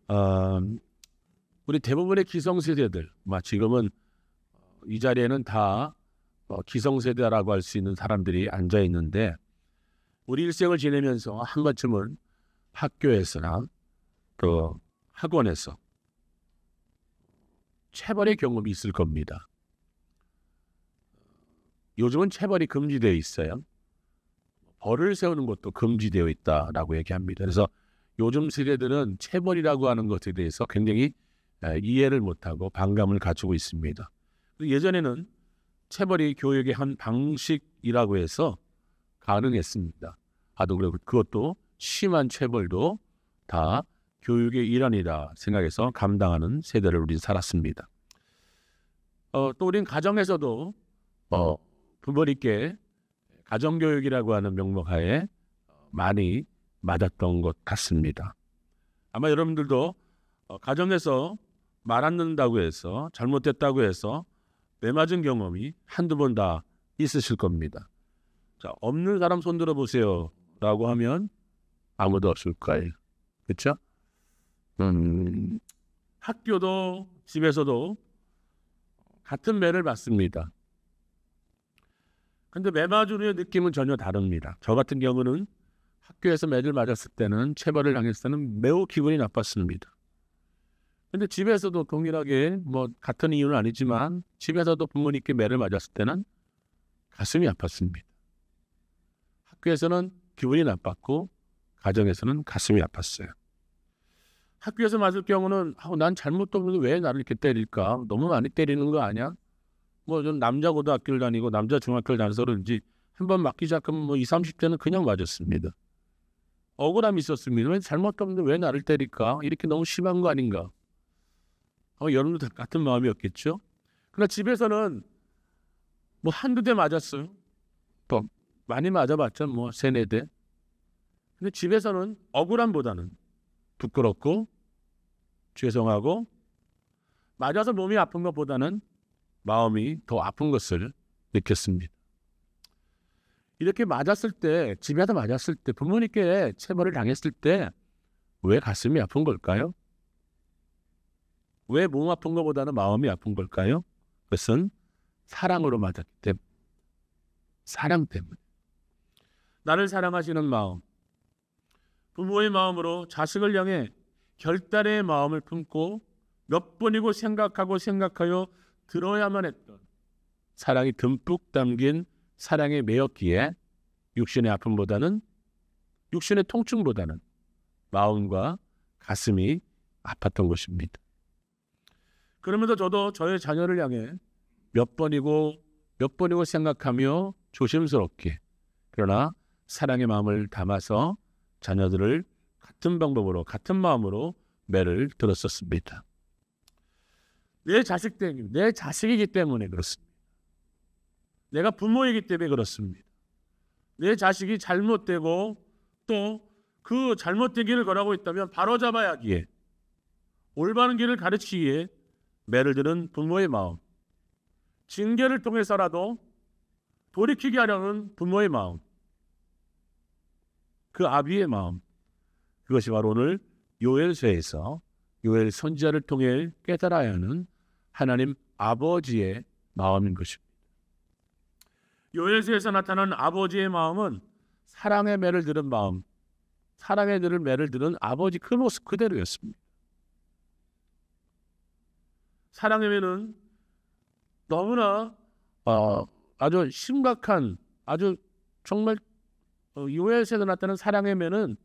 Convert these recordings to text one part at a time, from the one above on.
어, 우리 대부분의 기성세대들, 지금은 이 자리에는 다 기성세대라고 할 수 있는 사람들이 앉아 있는데, 우리 일생을 지내면서 한 번쯤은 학교에서나 또 학원에서 체벌의 경험이 있을 겁니다. 요즘은 체벌이 금지되어 있어요. 벌을 세우는 것도 금지되어 있다라고 얘기합니다. 그래서 요즘 세대들은 체벌이라고 하는 것에 대해서 굉장히 이해를 못하고 반감을 가지고 있습니다. 예전에는 체벌이 교육의 한 방식이라고 해서 가능했습니다. 그리고 그것도 심한 체벌도 다 교육의 일환이다 생각해서 감당하는 세대를 우리는 살았습니다. 또 우린 가정에서도 부모님께 가정교육이라고 하는 명목하에 많이 맞았던 것 같습니다. 아마 여러분들도 가정에서 말 안 듣는다고 해서 잘못됐다고 해서 매맞은 경험이 한두 번 다 있으실 겁니다. 자, 없는 사람 손 들어보세요 라고 하면 아무도 없을 거예요. 그렇죠? 학교도 집에서도 같은 매를 맞습니다. 근데 매 맞은 후의 느낌은 전혀 다릅니다. 저 같은 경우는 학교에서 매를 맞았을 때는, 체벌을 당했을 때는 매우 기분이 나빴습니다. 근데 집에서도 동일하게 같은 이유는 아니지만 집에서도 부모님께 매를 맞았을 때는 가슴이 아팠습니다. 학교에서는 기분이 나빴고 가정에서는 가슴이 아팠어요. 학교에서 맞을 경우는 난 잘못도 없는데 왜 나를 이렇게 때릴까? 너무 많이 때리는 거 아니야? 전 남자 고등학교를 다니고 남자 중학교를 다녀서 그런지 한 번 맞기 시작하면 20, 30대는 그냥 맞았습니다. 억울함이 있었습니다. 왜 잘못도 없는데 왜 나를 때릴까? 이렇게 너무 심한 거 아닌가? 여러분도 같은 마음이었겠죠? 그러나 집에서는 한두 대 맞았어요. 또 많이 맞아봤자 세네 대. 근데 집에서는 억울함보다는 부끄럽고 죄송하고 맞아서 몸이 아픈 것보다는 마음이 더 아픈 것을 느꼈습니다. 이렇게 맞았을 때, 집에서 맞았을 때, 부모님께 체벌을 당했을 때 왜 가슴이 아픈 걸까요? 왜 몸 아픈 것보다는 마음이 아픈 걸까요? 그것은 사랑으로 맞았기 때문에, 사랑 때문에. 나를 사랑하시는 마음, 부모의 마음으로 자식을 향해 결단의 마음을 품고 몇 번이고 생각하여 들어야만 했던 사랑이 듬뿍 담긴 사랑의 매였기에 육신의 아픔보다는, 육신의 통증보다는 마음과 가슴이 아팠던 것입니다. 그러면서 저도 저의 자녀를 향해 몇 번이고 생각하며 조심스럽게, 그러나 사랑의 마음을 담아서 자녀들을 같은 방법으로, 같은 마음으로 매를 들었었습니다. 내 자식이기 때문에 그렇습니다. 내가 부모이기 때문에 그렇습니다. 내 자식이 잘못되고 또 그 잘못된 길을 걸어가고 있다면 바로잡아야 하기에, 올바른 길을 가르치기에 매를 드는 부모의 마음, 징계를 통해서라도 돌이키게 하려는 부모의 마음, 그 아비의 마음, 그것이 바로 오늘 요엘서에서 요엘 선지자를 통해 깨달아야 하는 하나님 아버지의 마음인 것입니다. 요엘서에서 나타난 아버지의 마음은 사랑의 매를 들은 마음, 사랑의 매를 들은 아버지 그 모습 그대로였습니다. 사랑의 매는 너무나 아주 심각한, 아주 정말 요엘서에서 나타난 사랑의 매는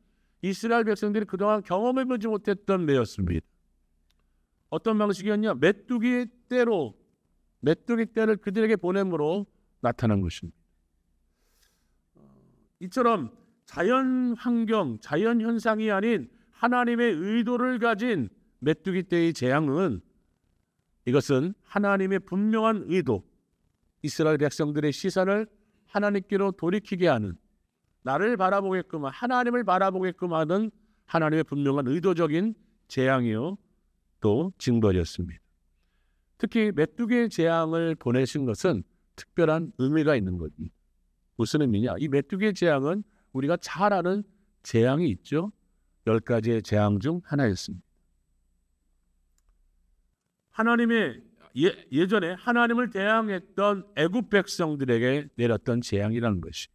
이스라엘 백성들이 그동안 경험해보지 못했던 매였습니다. 어떤 방식이었냐? 메뚜기 떼를 그들에게 보냄으로 나타난 것입니다. 이처럼 자연 환경, 자연 현상이 아닌 하나님의 의도를 가진 메뚜기 떼의 재앙은, 이것은 하나님의 분명한 의도, 이스라엘 백성들의 시선을 하나님께로 돌이키게 하는, 나를 바라보게끔, 하나님을 바라보게끔 하는 하나님의 분명한 의도적인 재앙이요 또 징벌이었습니다. 특히 메뚜기의 재앙을 보내신 것은 특별한 의미가 있는 겁니다. 무슨 의미냐? 이 메뚜기의 재앙은 우리가 잘 아는 재앙이 있죠. 10가지의 재앙 중 하나였습니다. 하나님의 예전에 하나님을 대항했던 애굽 백성들에게 내렸던 재앙이라는 것이,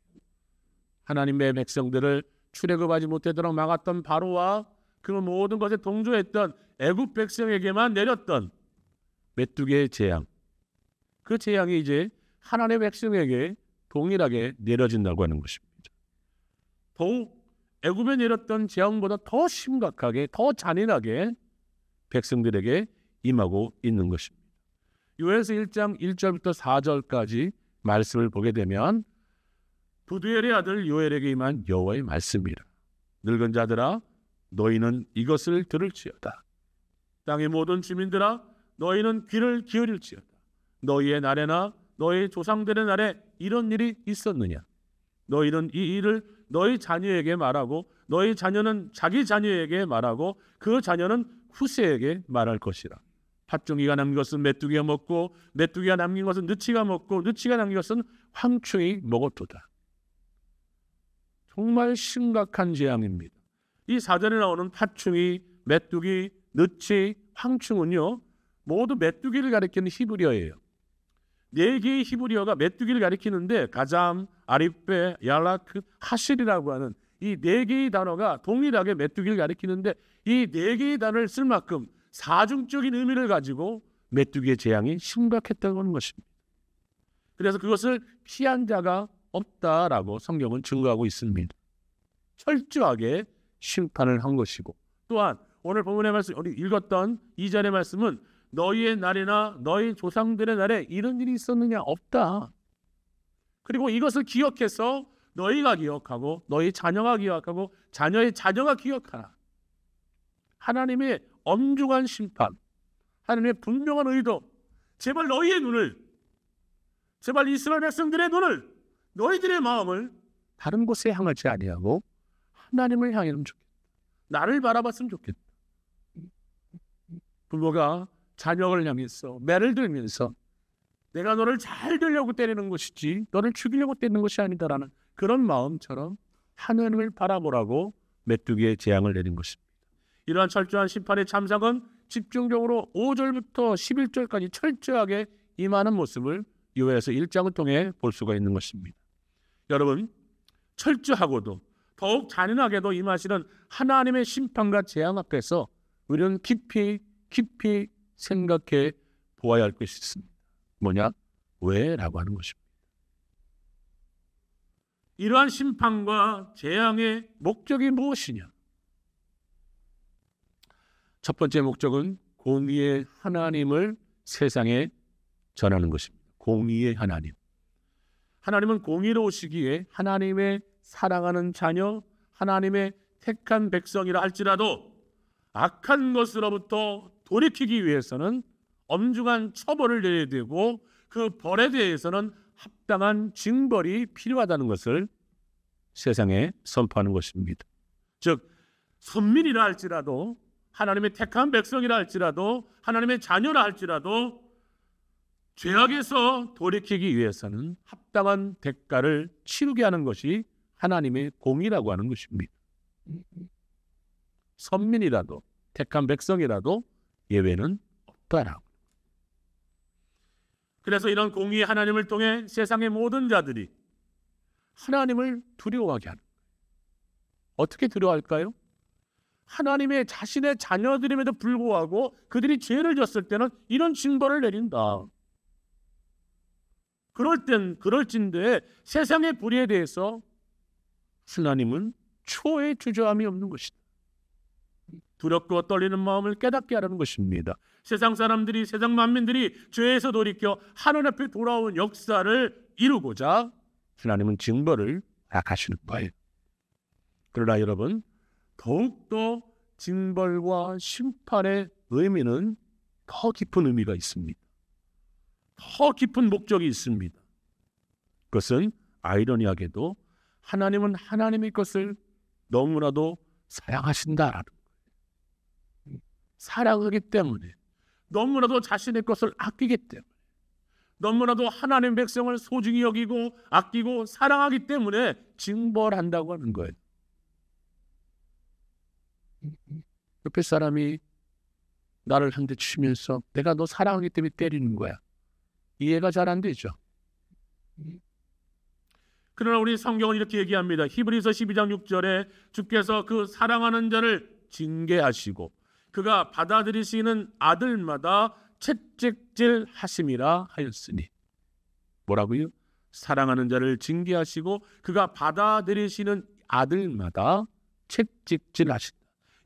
하나님의 백성들을 출애굽하지 못하도록 막았던 바로와 그 모든 것에 동조했던 애굽 백성에게만 내렸던 메뚜기의 재앙, 그 재앙이 이제 하나님의 백성에게 동일하게 내려진다고 하는 것입니다. 더욱 애굽에 내렸던 재앙보다 더 심각하게, 더 잔인하게 백성들에게 임하고 있는 것입니다. 요엘서 1장 1절부터 4절까지 말씀을 보게 되면 부두엘의 아들 요엘에게 임한 여호와의 말씀이라. 늙은 자들아 너희는 이것을 들을지어다. 땅의 모든 주민들아 너희는 귀를 기울일지어다. 너희의 날에나 너희 조상들의 날에 이런 일이 있었느냐? 너희는 이 일을 너희 자녀에게 말하고 너희 자녀는 자기 자녀에게 말하고 그 자녀는 후세에게 말할 것이라. 팥종이가 남긴 것은 메뚜기가 먹고 메뚜기가 남긴 것은 느치가 먹고 느치가 남긴 것은 황충이 먹었도다. 정말 심각한 재앙입니다. 이 사전에 나오는 팥충이, 메뚜기, 느치, 황충은요 모두 메뚜기를 가리키는 히브리어예요. 네 개의 히브리어가 메뚜기를 가리키는데 가잠, 아리페, 야라크, 하실이라고 하는 이 네 개의 단어가 동일하게 메뚜기를 가리키는데 이 네 개의 단어를 쓸 만큼 사중적인 의미를 가지고 메뚜기의 재앙이 심각했다고 하는 것입니다. 그래서 그것을 피한 자가 없다라고 성경은 증거하고 있습니다. 철저하게 심판을 한 것이고, 또한 오늘 본문의 말씀, 우리 읽었던 2절의 말씀은 너희의 날이나 너희 조상들의 날에 이런 일이 있었느냐? 없다. 그리고 이것을 기억해서 너희가 기억하고 너희 자녀가 기억하고 자녀의 자녀가 기억하라. 하나님의 엄중한 심판, 하나님의 분명한 의도, 제발 너희의 눈을, 제발 이스라엘 백성들의 눈을, 너희들의 마음을 다른 곳에 향하지 아니하고 하나님을 향하면 좋겠다. 나를 바라봤으면 좋겠다. 부모가 자녀를 향해서 매를 들면서 내가 너를 잘 되려고 때리는 것이지 너를 죽이려고 때리는 것이 아니다라는 그런 마음처럼 하나님을 바라보라고 메뚜기의 재앙을 내린 것입니다. 이러한 철저한 심판의 참상은 집중적으로 5절부터 11절까지 철저하게 임하는 모습을 요엘서 1장을 통해 볼 수가 있는 것입니다. 여러분, 철저하고도 더욱 잔인하게도 임하시는 하나님의 심판과 재앙 앞에서 우리는 깊이 생각해 보아야 할 것이 있습니다. 뭐냐? 왜? 라고 하는 것입니다. 이러한 심판과 재앙의 목적이 무엇이냐? 첫 번째 목적은 공의의 하나님을 세상에 전하는 것입니다. 공의의 하나님. 하나님은 공의로우시기에 하나님의 사랑하는 자녀, 하나님의 택한 백성이라 할지라도 악한 것으로부터 돌이키기 위해서는 엄중한 처벌을 내려야 되고 그 벌에 대해서는 합당한 징벌이 필요하다는 것을 세상에 선포하는 것입니다. 즉 선민이라 할지라도 하나님의 택한 백성이라 할지라도 하나님의 자녀라 할지라도 죄악에서 돌이키기 위해서는 합당한 대가를 치르게 하는 것이 하나님의 공의라고 하는 것입니다. 선민이라도 택한 백성이라도 예외는 없다라고. 그래서 이런 공의의 하나님을 통해 세상의 모든 자들이 하나님을 두려워하게 하는 거예요. 어떻게 두려워할까요? 하나님의 자신의 자녀들임에도 불구하고 그들이 죄를 졌을 때는 이런 징벌을 내린다. 그럴진데 세상의 불의에 대해서 하나님은 초의 주저함이 없는 것이다. 두렵고 떨리는 마음을 깨닫게 하라는 것입니다. 세상 사람들이, 세상 만민들이 죄에서 돌이켜 하나님 앞에 돌아온 역사를 이루고자 하나님은 징벌을 허락하시는 거예요. 그러나 여러분, 더욱더 징벌과 심판의 의미는 더 깊은 의미가 있습니다. 더 깊은 목적이 있습니다. 그것은 아이러니하게도 하나님은 하나님의 것을 너무나도 사랑하신다라는 거예요. 사랑하기 때문에, 너무나도 자신의 것을 아끼기 때문에, 너무나도 하나님 백성을 소중히 여기고 아끼고 사랑하기 때문에 징벌한다고 하는 거예요. 옆에 사람이 나를 한 대 치면서 내가 너 사랑하기 때문에 때리는 거야. 이해가 잘 안 되죠. 그러나 우리 성경은 이렇게 얘기합니다. 히브리서 12장 6절에 주께서 그 사랑하는 자를 징계하시고 그가 받아들이시는 아들마다 채찍질 하심이라 하였으니. 뭐라고요? 사랑하는 자를 징계하시고 그가 받아들이시는 아들마다 채찍질 하신다.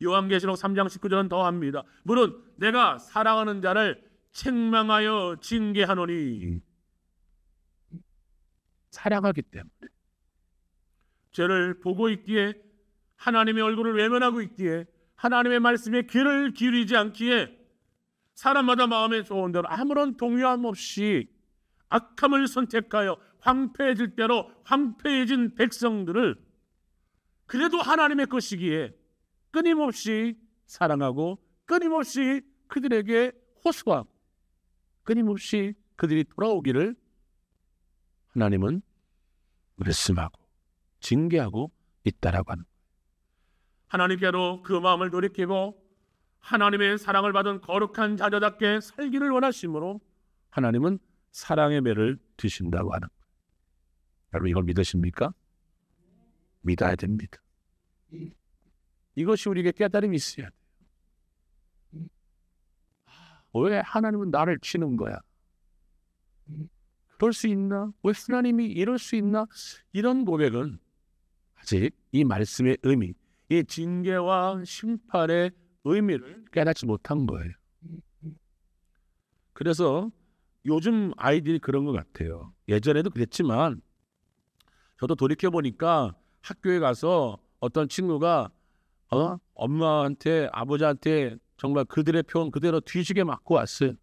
요한계시록 3장 19절은 더합니다. 물론 내가 사랑하는 자를 책망하여 징계하노니. 사랑하기 때문에. 죄를 보고 있기에, 하나님의 얼굴을 외면하고 있기에, 하나님의 말씀에 귀를 기울이지 않기에 사람마다 마음에 좋은 대로 아무런 동요함 없이 악함을 선택하여 황폐해질 대로 황폐해진 백성들을 그래도 하나님의 것이기에 끊임없이 사랑하고 끊임없이 그들에게 호소하고 끊임없이 그들이 돌아오기를 하나님은 말씀하고 징계하고 있다라고 하는 거예요. 하나님께로 그 마음을 돌이키고 하나님의 사랑을 받은 거룩한 자녀답게 살기를 원하심으로 하나님은 사랑의 매를 드신다고 하는 거예요. 여러분 이걸 믿으십니까? 믿어야 됩니다. 이것이 우리에게 깨달음이 있어야 돼요. 왜 하나님은 나를 치는 거야? 그럴 수 있나? 왜 하나님이 이럴 수 있나? 이런 고백은 아직 이 말씀의 의미, 이 징계와 심판의 의미를 깨닫지 못한 거예요. 그래서 요즘 아이들이 그런 것 같아요. 예전에도 그랬지만 저도 돌이켜보니까 학교에 가서 어떤 친구가 엄마한테 아버지한테 정말 그들의 표현 그대로 뒤지게 맞고 왔어요.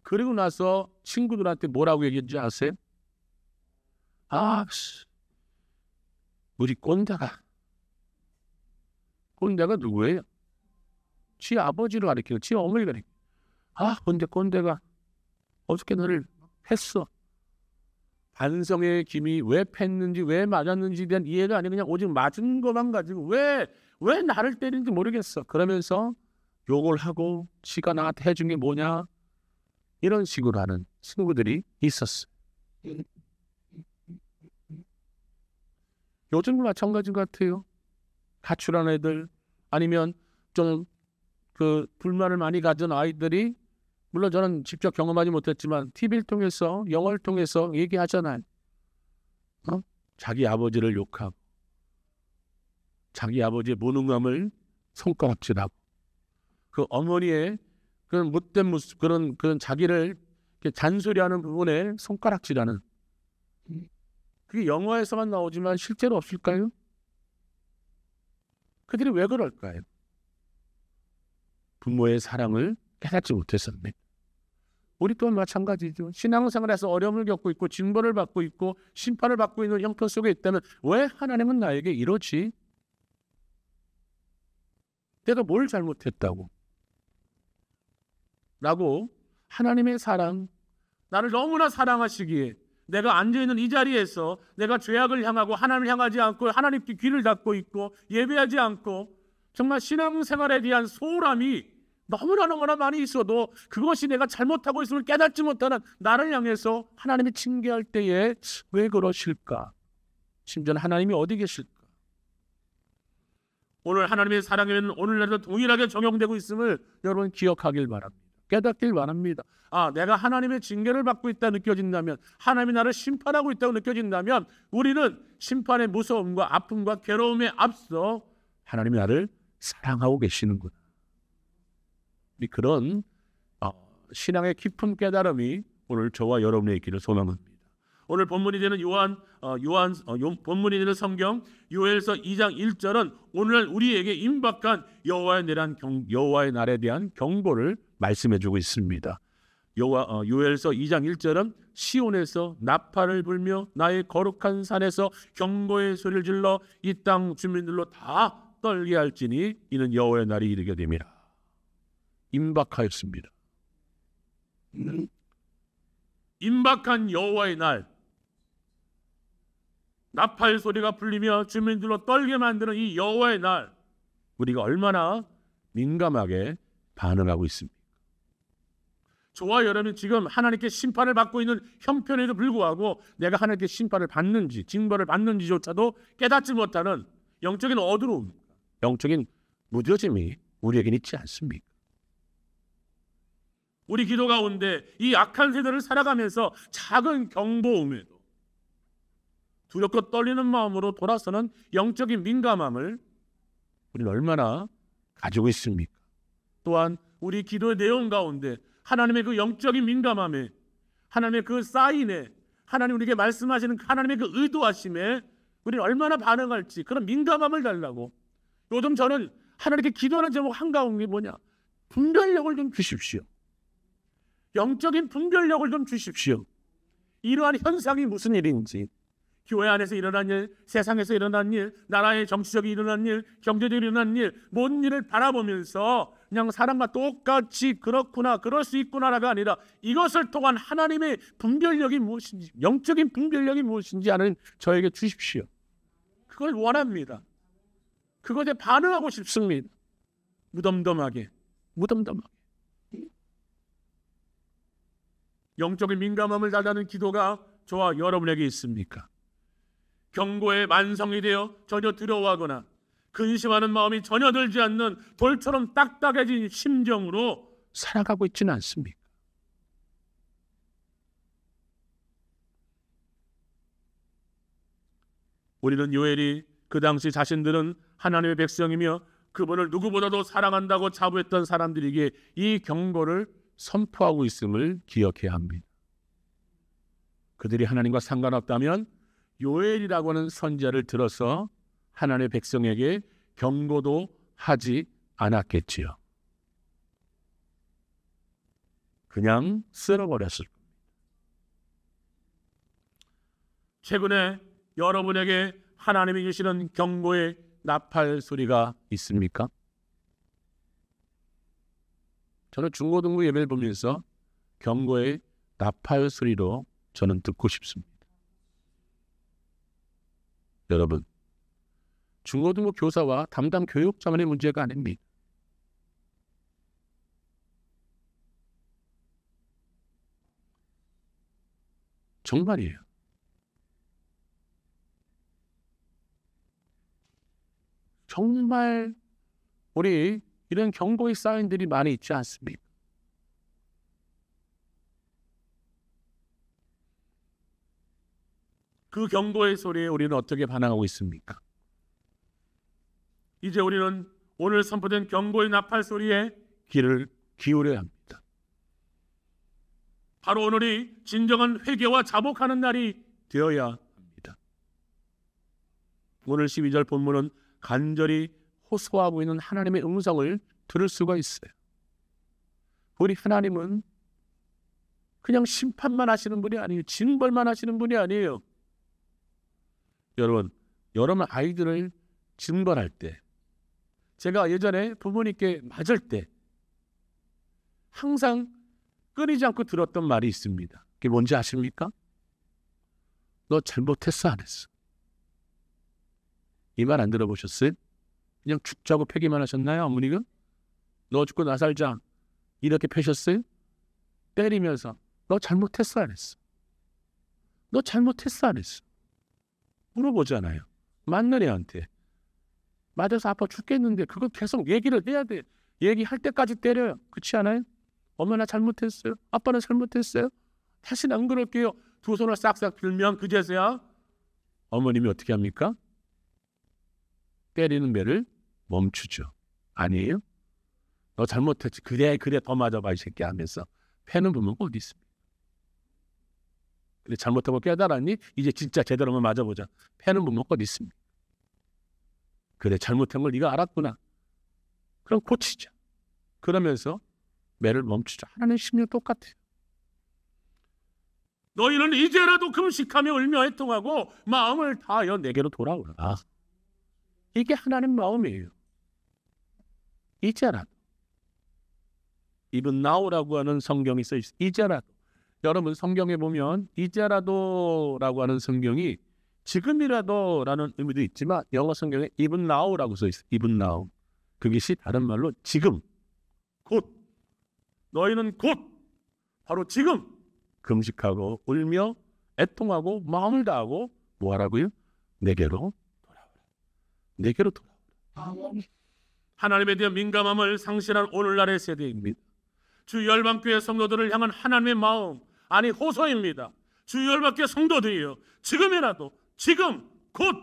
그리고 나서 친구들한테 뭐라고 얘기했는지 아세요? 우리 꼰대가 누구예요? 지 아버지를 가리키고 지 어머니를 가리키고 꼰대가 어떻게 너를 했어? 반성의 김이 왜 팼는지 왜 맞았는지에 대한 이해가 아니고 그냥 오직 맞은 것만 가지고 왜 나를 때리는지 모르겠어. 그러면서 욕을 하고 지가 나한테 해준 게 뭐냐? 이런 식으로 하는 친구들이 있었어요. 요즘도 마찬가지 같아요. 가출한 애들 아니면 좀 그 불만을 많이 가진 아이들이 물론 저는 직접 경험하지 못했지만 TV를 통해서 영화를 통해서 얘기하잖아요. 자기 아버지를 욕하고 자기 아버지의 무능함을 손가락질하고 그 어머니의 그런 못된 모습 그런 자기를 잔소리하는 부분에 손가락질하는 그게 영화에서만 나오지만 실제로 없을까요? 그들이 왜 그럴까요? 부모의 사랑을 깨닫지 못했었네. 우리 또한 마찬가지죠. 신앙생활에서 어려움을 겪고 있고 징벌을 받고 있고 심판을 받고 있는 형편 속에 있다면 왜 하나님은 나에게 이러지? 내가 뭘 잘못했다고? 라고 하나님의 사랑, 나를 너무나 사랑하시기에 내가 앉아있는 이 자리에서 내가 죄악을 향하고 하나님을 향하지 않고 하나님께 귀를 닫고 있고 예배하지 않고 정말 신앙생활에 대한 소홀함이 너무나 많이 있어도 그것이 내가 잘못하고 있음을 깨닫지 못하는 나를 향해서 하나님이 징계할 때에 왜 그러실까? 심지어는 하나님이 어디 계실까? 오늘 하나님의 사랑에는 오늘날도 동일하게 적용되고 있음을 여러분 기억하길 바랍니다. 깨닫길 바랍니다. 내가 하나님의 징계를 받고 있다 느껴진다면 하나님이 나를 심판하고 있다고 느껴진다면 우리는 심판의 무서움과 아픔과 괴로움에 앞서 하나님이 나를 사랑하고 계시는구나. 그런 신앙의 깊은 깨달음이 오늘 저와 여러분의 있기를 소망합니다. 오늘 본문이 되는 본문이 되는 성경 요엘서 2장 1절은 오늘 우리에게 임박한 여호와의 날에 대한 경고를 말씀해주고 있습니다. 요엘서 2장 1절은 시온에서 나팔을 불며 나의 거룩한 산에서 경고의 소리를 질러 이 땅 주민들로 다 떨게 할지니 이는 여호와의 날이 이르게 됨이라. 임박하였습니다. 임박한 여호와의 날, 나팔 소리가 불리며 주민들로 떨게 만드는 이 여호와의 날, 우리가 얼마나 민감하게 반응하고 있습니까? 저와 여러분은 지금 하나님께 심판을 받고 있는 형편에도 불구하고 내가 하나님께 심판을 받는지 징벌을 받는지조차도 깨닫지 못하는 영적인 어두움, 영적인 무뎌짐이 우리에겐 있지 않습니까? 우리 기도 가운데 이 악한 세대를 살아가면서 작은 경고음에도 두렵고 떨리는 마음으로 돌아서는 영적인 민감함을 우리는 얼마나 가지고 있습니까? 또한 우리 기도의 내용 가운데 하나님의 그 영적인 민감함에, 하나님의 그 사인에, 하나님 우리에게 말씀하시는 하나님의 그 의도하심에 우리는 얼마나 반응할지 그런 민감함을 달라고. 요즘 저는 하나님께 기도하는 제목 한가운데 뭐냐? 분별력을 좀 주십시오. 영적인 분별력을 좀 주십시오. 이러한 현상이 무슨 일인지, 교회 안에서 일어난 일, 세상에서 일어난 일, 나라의 정치적인 일어난 일, 경제적인 일어난 일, 모든 일을 바라보면서 그냥 사람과 똑같이 그렇구나, 그럴 수 있구나라가 아니라 이것을 통한 하나님의 분별력이 무엇인지, 영적인 분별력이 무엇인지 아는 저에게 주십시오. 그걸 원합니다. 그것에 반응하고 싶습니다. 무덤덤하게. 영적인 민감함을 달라는 기도가 저와 여러분에게 있습니까? 경고에 만성이 되어 전혀 두려워하거나 근심하는 마음이 전혀 들지 않는 돌처럼 딱딱해진 심정으로 살아가고 있지는 않습니까? 우리는 요엘이 그 당시 자신들은 하나님의 백성이며 그분을 누구보다도 사랑한다고 자부했던 사람들에게 이 경고를 선포하고 있음을 기억해야 합니다. 그들이 하나님과 상관없다면 요엘이라고 하는 선지자를 들어서 하나님의 백성에게 경고도 하지 않았겠지요. 그냥 쓸어버렸을 겁니다. 최근에 여러분에게 하나님이 주시는 경고의 나팔 소리가 있습니까? 저는 중고등부 예배를 보면서 경고의 나팔 소리로 저는 듣고 싶습니다. 여러분, 중고등부 교사와 담당 교육자만의 문제가 아닙니다. 정말이에요. 정말 우리 이런 경고의 사인들이 많이 있지 않습니까? 그 경고의 소리에 우리는 어떻게 반응하고 있습니까? 이제 우리는 오늘 선포된 경고의 나팔 소리에 귀를 기울여야 합니다. 바로 오늘이 진정한 회개와 자복하는 날이 되어야 합니다. 오늘 12절 본문은 간절히 호소하고 있는 하나님의 음성을 들을 수가 있어요. 우리 하나님은 그냥 심판만 하시는 분이 아니에요. 징벌만 하시는 분이 아니에요. 여러분 아이들을 징벌할 때, 제가 예전에 부모님께 맞을 때 항상 끊이지 않고 들었던 말이 있습니다. 그게 뭔지 아십니까? 너 잘못했어, 안 했어? 이 말 안 들어보셨어요? 그냥 죽자고 패기만 하셨나요, 어머니가? 너 죽고 나 살자 이렇게 패셨어요? 때리면서 너 잘못했어, 안 했어? 너 잘못했어, 안 했어? 물어보잖아요. 맞는 애한테. 맞아서 아파 죽겠는데 그거 계속 얘기를 해야 돼. 얘기할 때까지 때려요. 그렇지 않아요? 엄마 나 잘못했어요. 아빠는 잘못했어요. 다시는 안 그럴게요. 두 손을 싹싹 빌면 그제서야 어머님이 어떻게 합니까? 때리는 배를 멈추죠. 아니에요? 너 잘못했지. 그래 더 맞아봐 이 새끼 하면서 패는 부모가 어디 있습니까? 그래 잘못하고 깨달았니? 이제 진짜 제대로 한번 맞아보자. 패는 부모가 어디 있습니까? 그래 잘못한 걸 네가 알았구나. 그럼 고치자. 그러면서 매를 멈추자. 하나님 심령 똑같아요. 너희는 이제라도 금식하며 울며 애통하고 마음을 다하여 내게로 돌아오라. 이게 하나님 마음이에요. 이제라도. Even now라고 하는 성경이 써 있어요. 이제라도. 여러분 성경에 보면 이제라도라고 하는 성경이 지금이라도라는 의미도 있지만 영어 성경에 even now라고 써 있어요. even now. 그것이 다른 말로 지금, 너희는 곧 바로 지금 금식하고 울며 애통하고 마음을 다하고 뭐 하라고요? 내게로 돌아오라. 내게로 돌아오라. 하나님에 대한 민감함을 상실한 오늘날의 세대입니다. 주 열방교회 성도들을 향한 하나님의 마음, 아니 호소입니다. 주 열방교회 성도들이요, 지금이라도, 지금 곧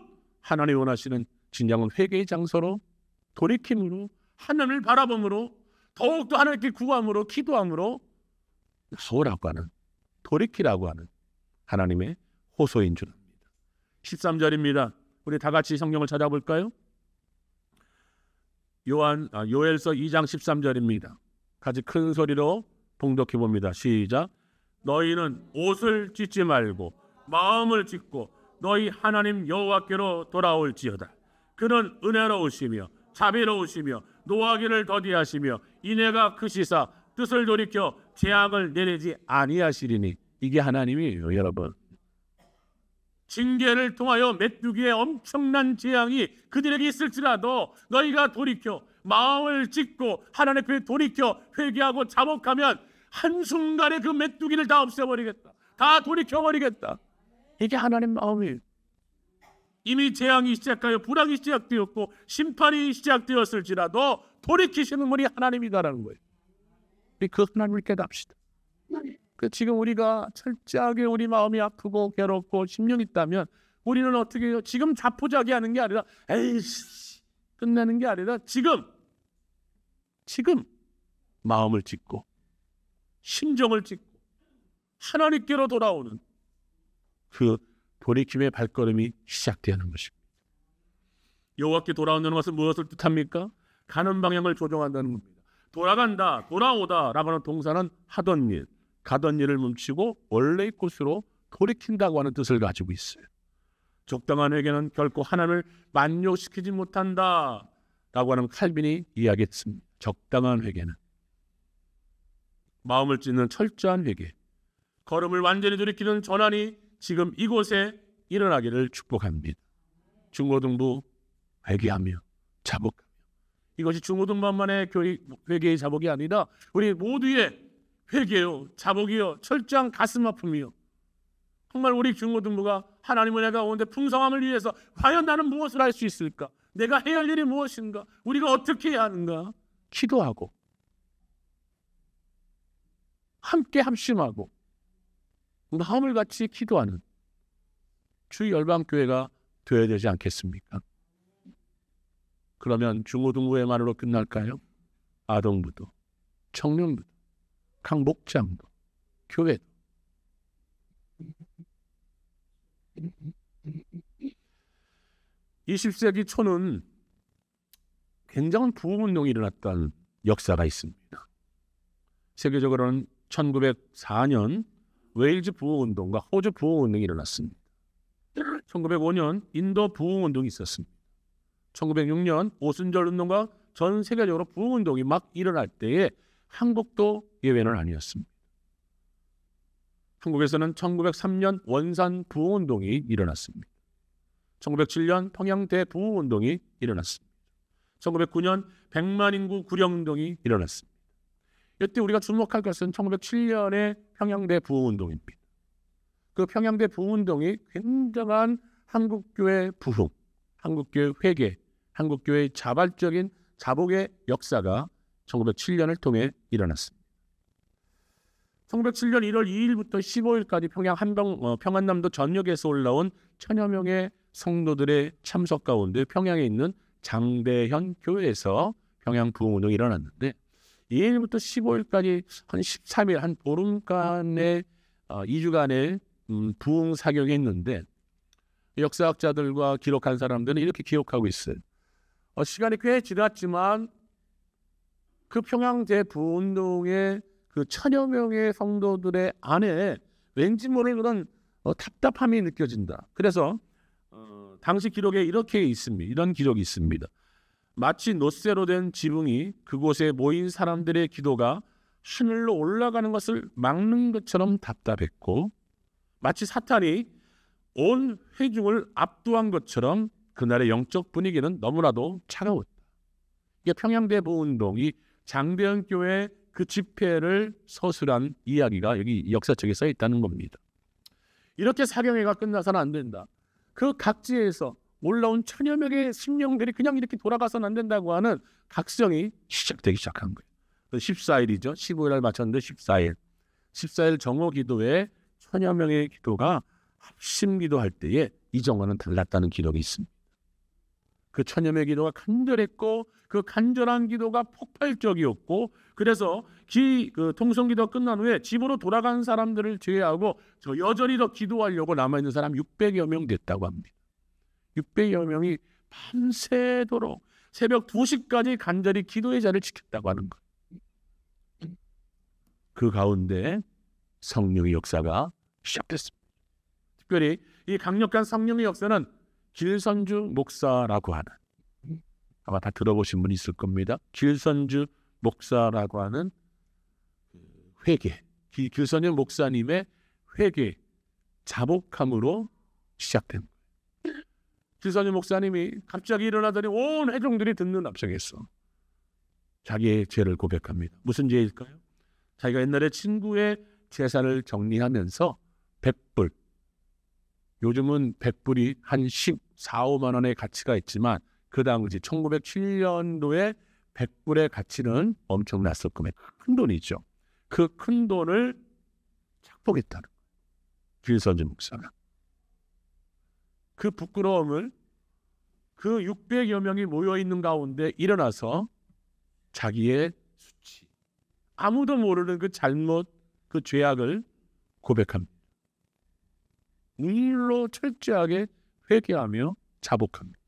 하나님이 원하시는 진정한 회개의 장소로, 돌이킴으로, 하나님을 바라봄으로, 더욱더 하나님께 구함으로, 기도함으로 나오라고 하는, 돌이키라고 하는 하나님의 호소인 줄 압니다. 13절입니다. 우리 다 같이 성경을 찾아볼까요? 요엘서 2장 13절입니다. 같이 큰 소리로 봉독해 봅니다. 시작. 너희는 옷을 찢지 말고 마음을 찢고 너희 하나님 여호와께로 돌아올지어다. 그는 은혜로우시며 자비로우시며 노하기를 더디하시며 인애가 크시사 뜻을 돌이켜 재앙을 내리지 아니하시리니. 이게 하나님이에요, 여러분. 징계를 통하여 메뚜기의 엄청난 재앙이 그들에게 있을지라도 너희가 돌이켜 마음을 찢고 하나님 앞에 돌이켜 회개하고 자복하면 한순간에 그 메뚜기를 다 없애버리겠다. 다 돌이켜버리겠다. 이게 하나님 마음이에요. 이미 재앙이 시작하여 불황이 시작되었고 심판이 시작되었을지라도 돌이키시는 분이 하나님이다라는 거예요. 우리 그 하나님을 깨닫시다. 지금 우리가 철저하게 우리 마음이 아프고 괴롭고 심령이 있다면 우리는 어떻게 해요? 지금 자포자기하는 게 아니라 에이씨 끝내는 게 아니라 지금 마음을 찢고 심정을 찢고 하나님께로 돌아오는 그 돌이킴의 발걸음이 시작되는 것입니다. 여호와께 돌아온다는 것은 무엇을 뜻합니까? 가는 방향을 조정한다는 겁니다. 돌아간다, 돌아오다 라고 하는 동사는 하던 일, 가던 일을 멈추고 원래의 곳으로 돌이킨다고 하는 뜻을 가지고 있어요. 적당한 회개는 결코 하나님을 만족시키지 못한다 라고 하는 칼빈이 이야기했습니다. 적당한 회개는 마음을 찢는 철저한 회개, 걸음을 완전히 돌이키는 전환이 지금 이곳에 일어나기를 축복합니다. 중고등부 회개하며 자복하며, 이것이 중고등부만의 회개의 자복이 아니라 우리 모두의 회개요, 자복이요, 철저한 가슴 아픔이요. 정말 우리 중고등부가 하나님의 은혜가 오는데 풍성함을 위해서 과연 나는 무엇을 할 수 있을까? 내가 해야 할 일이 무엇인가? 우리가 어떻게 해야 하는가? 기도하고 함께 합심하고 마음을 같이 기도하는 주 열방교회가 되어야 되지 않겠습니까? 그러면 중고등부회만으로 끝날까요? 아동부도, 청년부도, 각 목장도, 교회도. 20세기 초는 굉장한 부흥운동이 일어났던 역사가 있습니다. 세계적으로는 1904년 웨일즈 부흥운동과 호주 부흥운동이 일어났습니다. 1905년 인도 부흥운동이 있었습니다. 1906년 오순절 운동과 전 세계적으로 부흥운동이 막 일어날 때에 한국도 예외는 아니었습니다. 한국에서는 1903년 원산 부흥운동이 일어났습니다. 1907년 평양대 부흥운동이 일어났습니다. 1909년 백만 인구 구령운동이 일어났습니다. 이때 우리가 주목할 것은 1907년의 평양대 부흥운동입니다. 그 평양대 부흥운동이 굉장한 한국교회 부흥, 한국교회 회개, 한국교회의 자발적인 자복의 역사가 1907년을 통해 일어났습니다. 1907년 1월 2일부터 15일까지 평안남도 전역에서 올라온 천여 명의 성도들의 참석 가운데 평양에 있는 장대현 교회에서 평양 부흥운동이 일어났는데 2일부터 15일까지 한 13일, 한 보름간의 2주간의 부흥 사격이 있는데 역사학자들과 기록한 사람들은 이렇게 기록하고 있어요. 시간이 꽤 지났지만 그 평양대 부흥운동의 그 천여 명의 성도들의 안에 왠지 모를 그런 답답함이 느껴진다. 그래서 당시 기록에 이렇게 있습니다. 이런 기록이 있습니다. 마치 놋새로 된 지붕이 그곳에 모인 사람들의 기도가 하늘로 올라가는 것을 막는 것처럼 답답했고, 마치 사탄이 온 회중을 압도한 것처럼 그날의 영적 분위기는 너무나도 차가웠다. 이게 평양대 부흥운동이 장대현 교회 그 집회를 서술한 이야기가 여기 역사책에 써 있다는 겁니다. 이렇게 사경회가 끝나서는 안 된다. 그 각지에서 올라온 천여 명의 심령들이 그냥 이렇게 돌아가서는 안 된다고 하는 각성이 시작되기 시작한 거예요. 14일이죠. 15일 날 마쳤는데 14일. 14일 정오 기도에 천여 명의 기도가 합심 기도할 때에 이 정화는 달랐다는 기록이 있습니다. 그 천여 명의 기도가 간절했고 그 간절한 기도가 폭발적이었고 그래서 그 통성기도가 끝난 후에 집으로 돌아간 사람들을 제외하고 여전히 더 기도하려고 남아있는 사람 600여 명 됐다고 합니다. 600여 명이 밤새도록 새벽 2시까지 간절히 기도의 자리를 지켰다고 하는 것. 그 가운데 성령의 역사가 시작됐습니다. 특별히 이 강력한 성령의 역사는 길선주 목사라고 하는, 아마 다 들어보신 분이 있을 겁니다. 길선주 목사라고 하는 회개, 길선주 목사님의 회개, 자복함으로 시작된 거예요. 길선주 목사님이 갑자기 일어나더니 온 회중들이 듣는 앞장에서 자기의 죄를 고백합니다. 무슨 죄일까요? 자기가 옛날에 친구의 재산을 정리하면서 100불, 요즘은 100불이 한 14, 5만 원의 가치가 있지만 그 당시 1907년도에 100불의 가치는 엄청났을 겁니다. 큰 돈이죠. 그 큰 돈을 착복했다는 거예요. 길선주 목사가. 그 부끄러움을 그 600여 명이 모여있는 가운데 일어나서 자기의 수치, 아무도 모르는 그 잘못, 그 죄악을 고백합니다. 눈물로 철저하게 회개하며 자복합니다.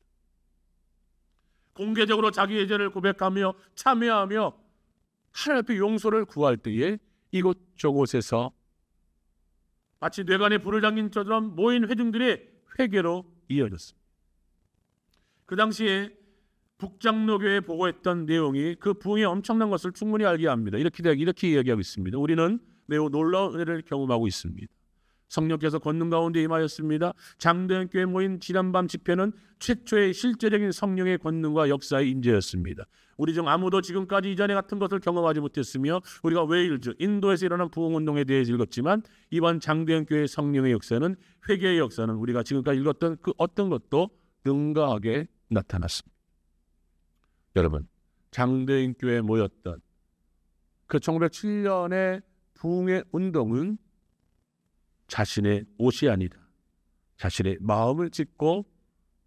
공개적으로 자기의 죄를 고백하며 참여하며 하나님 앞에 용서를 구할 때에 이곳저곳에서 마치 뇌관에 불을 당긴 것처럼 모인 회중들의 회개로 이어졌습니다. 그 당시에 북장로교에 보고했던 내용이 그 부흥의 엄청난 것을 충분히 알게 합니다. 이렇게 이야기하고 있습니다. 우리는 매우 놀라운 은혜를 경험하고 있습니다. 성령께서 권능 가운데 임하였습니다. 장대현 교회 모인 지난밤 집회는 최초의 실제적인 성령의 권능과 역사의 임재였습니다. 우리 중 아무도 지금까지 이전에 같은 것을 경험하지 못했으며 우리가 웨일즈, 인도에서 일어난 부흥운동에 대해 읽었지만 이번 장대현 교회 성령의 역사는, 회개의 역사는 우리가 지금까지 읽었던 그 어떤 것도 능가하게 나타났습니다. 여러분, 장대현 교회에 모였던 그 1907년의 부흥의 운동은 자신의 옷이 아니라 자신의 마음을 찢고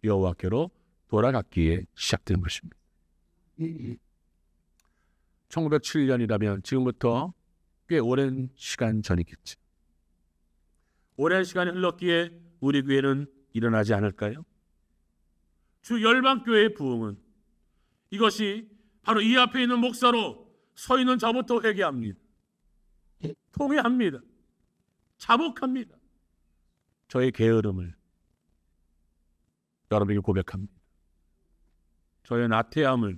여호와께로 돌아갔기에 시작된 것입니다. 1907년이라면 지금부터 꽤 오랜 시간 전이겠죠. 오랜 시간이 흘렀기에 우리 교회는 일어나지 않을까요? 주 열방교회의 부흥은 이것이 바로 이 앞에 있는 목사로 서 있는 저부터 회개합니다. 통회합니다. 자복합니다. 저의 게으름을 여러분에게 고백합니다. 저의 나태함을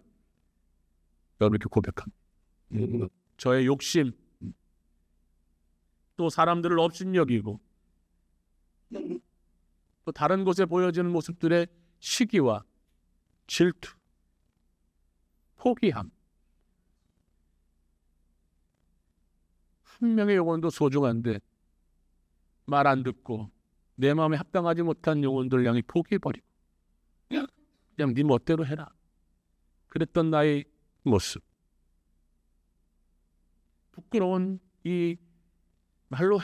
여러분에게 고백합니다. 저의 욕심, 또 사람들을 업신여기고 또 다른 곳에 보여지는 모습들의 시기와 질투, 포기함, 한 명의 영혼도 소중한데 말 안 듣고 내 마음에 합당하지 못한 영혼들 향해 포기해버리고 그냥 네 멋대로 해라. 그랬던 나의 모습. 부끄러운 이 말로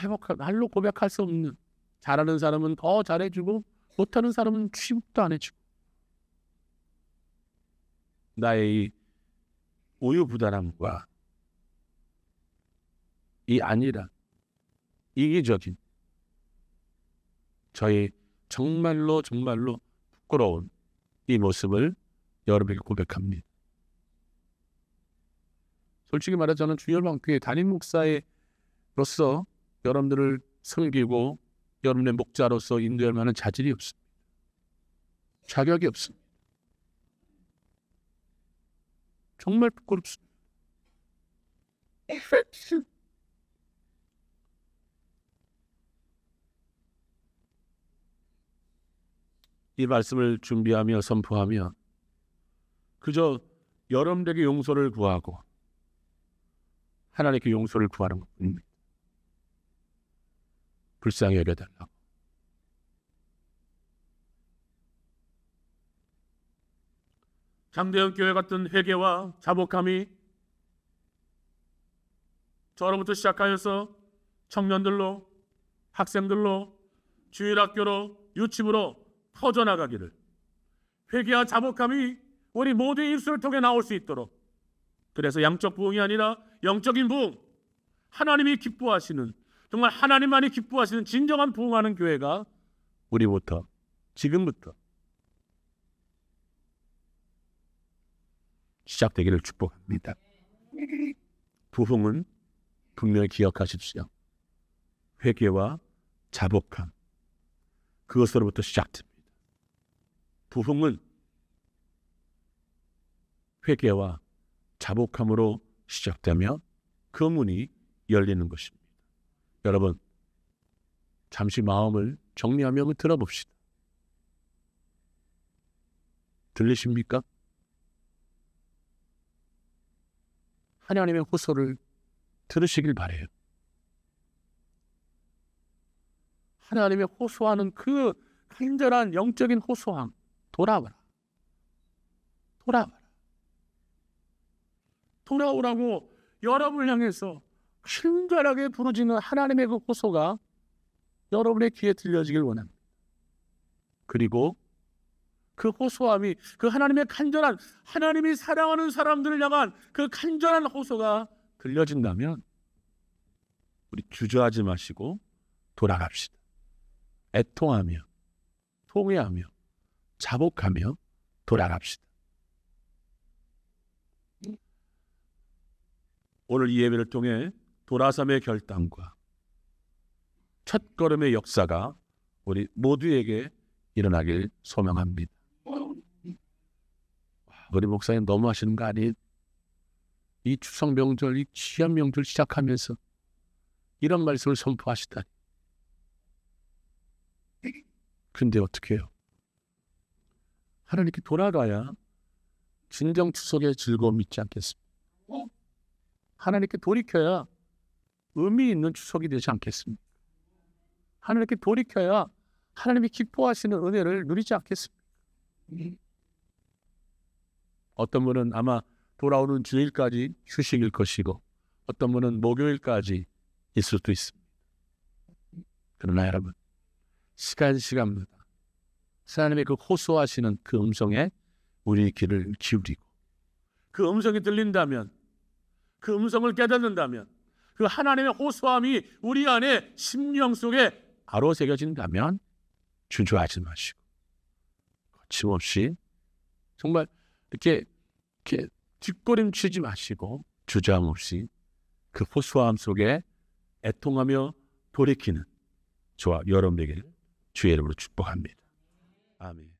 고백할 수 없는, 잘하는 사람은 더 잘해주고 못하는 사람은 취급도 안 해주고, 나의 이 우유부단함과 이 안일한 이기적인 저희 정말로 부끄러운 이 모습을 여러분에게 고백합니다. 솔직히 말해 저는 주열방교회 담임 목사로서 여러분들을 섬기고 여러분의 목자로서 인도할 만한 자질이 없습니다. 자격이 없습니다. 정말 부끄럽습니다. 이 말씀을 준비하며 선포하며 그저 여러분에게 용서를 구하고 하나님께 용서를 구하는 것뿐입니다. 불쌍히 여겨달라고. 장대현 교회 같은 회개와 자복함이 저로부터 시작하여서 청년들로, 학생들로, 주일학교로, 유치부로 퍼져나가기를, 회개와 자복함이 우리 모두의 입술을 통해 나올 수 있도록, 그래서 양적 부흥이 아니라 영적인 부흥, 하나님이 기뻐하시는, 정말 하나님만이 기뻐하시는 진정한 부흥하는 교회가 우리부터, 지금부터 시작되기를 축복합니다. 부흥은 분명히 기억하십시오. 회개와 자복함, 그것으로부터 시작됩니다. 부흥은 회개와 자복함으로 시작되며 그 문이 열리는 것입니다. 여러분, 잠시 마음을 정리하며 들어봅시다. 들리십니까? 하나님의 호소를 들으시길 바라요. 하나님의 호소하는 그 간절한 영적인 호소함, 돌아와라. 돌아와라. 돌아오라고 여러분을 향해서 친절하게 부르짖는 하나님의 그 호소가 여러분의 귀에 들려지길 원합니다. 그리고 그 호소함이, 그 하나님의 간절한, 하나님이 사랑하는 사람들을 향한 그 간절한 호소가 들려진다면 우리 주저하지 마시고 돌아갑시다. 애통하며, 통회하며, 자복하며 돌아갑시다. 오늘 이 예배를 통해 돌아섬의 결단과 첫걸음의 역사가 우리 모두에게 일어나길 소망합니다. 우리 목사님 너무 하시는 거 아니에요? 이 추석 명절, 이 귀한 명절 시작하면서 이런 말씀을 선포하시다니. 근데 어떻게 해요? 하나님께 돌아가야 진정 추석의 즐거움이 있지 않겠습니까? 하나님께 돌이켜야 의미 있는 추석이 되지 않겠습니까? 하나님께 돌이켜야 하나님이 기뻐하시는 은혜를 누리지 않겠습니까? 어떤 분은 아마 돌아오는 주일까지 휴식일 것이고, 어떤 분은 목요일까지 있을 수도 있습니다. 그러나 여러분, 시간마다 하나님의 그 호소하시는 그 음성에 우리 귀를 기울이고, 그 음성이 들린다면, 그 음성을 깨닫는다면, 그 하나님의 호소함이 우리 안에 심령 속에 바로 새겨진다면 주저하지 마시고 거침없이 정말 이렇게 뒷걸음치지 마시고 주저함 없이 그 호소함 속에 애통하며 돌이키는 저와 여러분에게 주의 이름으로 축복합니다. 아멘.